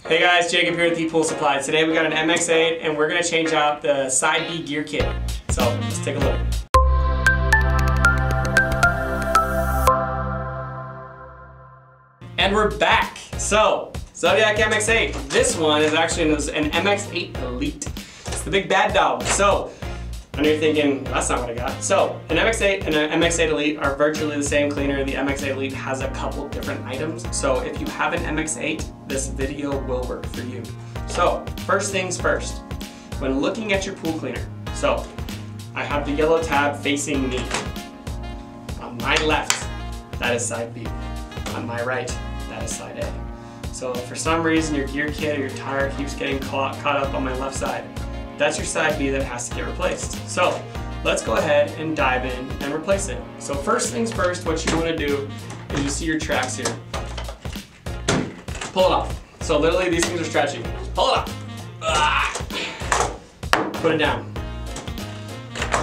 Hey guys, Jacob here with ePoolSupply. Today we got an MX8 and we're going to change out the side B gear kit. So let's take a look. And we're back. So Zodiac MX8. This one is actually an MX8 Elite. It's the big bad dog. So I know you're thinking, that's not what I got. So an MX8 and an MX8 Elite are virtually the same cleaner. The MX8 Elite has a couple different items. So if you have an MX8, this video will work for you. So first things first, when looking at your pool cleaner, so I have the yellow tab facing me. On my left, that is side B. On my right, that is side A. So if for some reason your gear kit or your tire keeps getting caught up on my left side, that's your side B that has to get replaced. So let's go ahead and dive in and replace it. So first things first, what you want to do is you see your tracks here. Pull it off. So literally these things are stretchy. Pull it off. Put it down.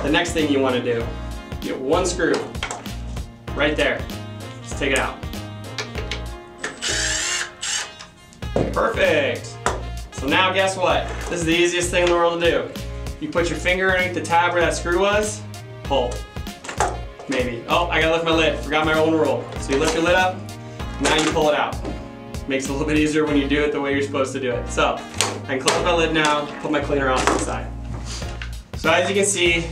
The next thing you want to do, get one screw right there. Just take it out. Perfect. So now guess what? This is the easiest thing in the world to do. You put your finger underneath the tab where that screw was, pull. Maybe. Oh, I gotta lift my lid. Forgot my own rule. So you lift your lid up, now you pull it out. Makes it a little bit easier when you do it the way you're supposed to do it. So I can close my lid now, put my cleaner on the side. So as you can see,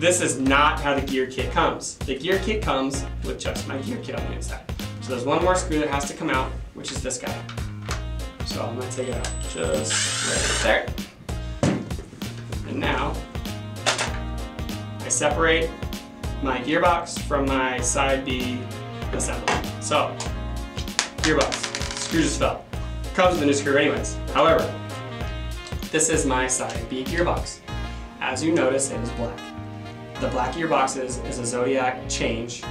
this is not how the gear kit comes. The gear kit comes with just my gear kit on the inside. So there's one more screw that has to come out, which is this guy. So I'm going to take it out just right there. And now I separate my gearbox from my side B assembly. So gearbox, screw just fell. Comes with a new screw anyways. However, this is my side B gearbox. As you notice, it is black. The black gearbox is a Zodiac change,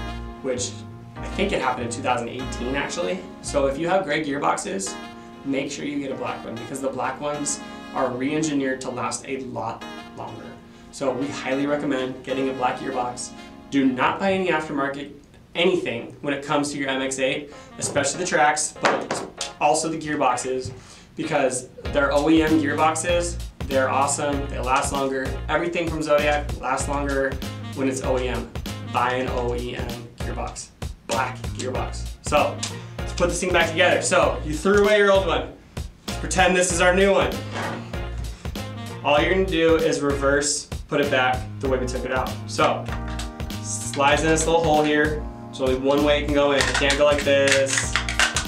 which I think it happened in 2018 actually. So if you have gray gearboxes, make sure you get a black one because the black ones are re-engineered to last a lot longer. So we highly recommend getting a black gearbox. Do not buy any aftermarket anything when it comes to your MX8, especially the tracks, but also the gearboxes, because they're OEM gearboxes. They're awesome, they last longer. Everything from Zodiac lasts longer when it's OEM. Buy an OEM gearbox, black gearbox. So let's put this thing back together. So you threw away your old one. Pretend this is our new one. All you're gonna do is reverse, put it back the way we took it out. So slides in this little hole here. There's only one way it can go in. It can't go like this.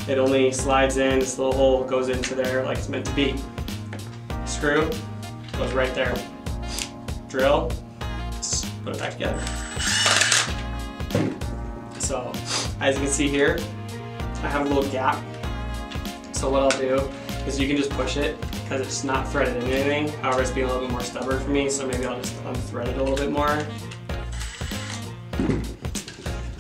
It only slides in, this little hole goes into there like it's meant to be. Screw goes right there. Drill, put it back together. So as you can see here, I have a little gap. So what I'll do is you can just push it because it's not threaded in anything. However, it's being a little bit more stubborn for me, so maybe I'll just unthread it a little bit more.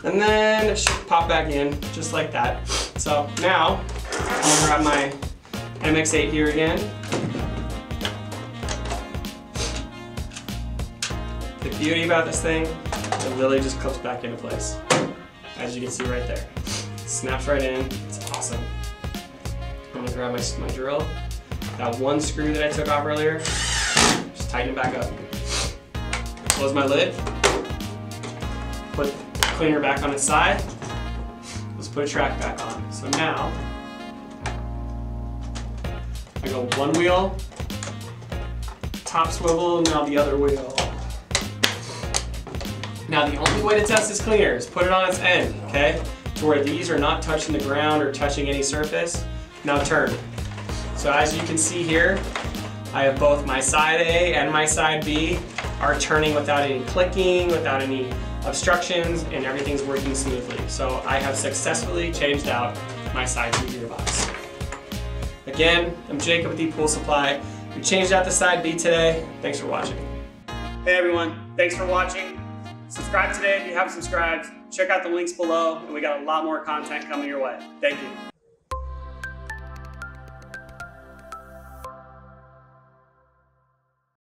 And then it should pop back in just like that. So now I'll grab my MX8 here again. The beauty about this thing, it literally just clips back into place. As you can see right there. Snaps right in, it's awesome. I'm gonna grab my drill. That one screw that I took off earlier, just tighten it back up. Close my lid, put the cleaner back on its side. Let's put a track back on. So now, I go one wheel, top swivel, now the other wheel. Now the only way to test this cleaner is put it on its end, okay? To where these are not touching the ground or touching any surface. Now turn. So as you can see here, I have both my side A and my side B are turning without any clicking, without any obstructions, and everything's working smoothly. So I have successfully changed out my side B gearbox. Again, I'm Jacob with ePoolSupply. We changed out the side B today. Thanks for watching. Hey everyone, thanks for watching. Subscribe today if you haven't subscribed. Check out the links below, and we got a lot more content coming your way. Thank you.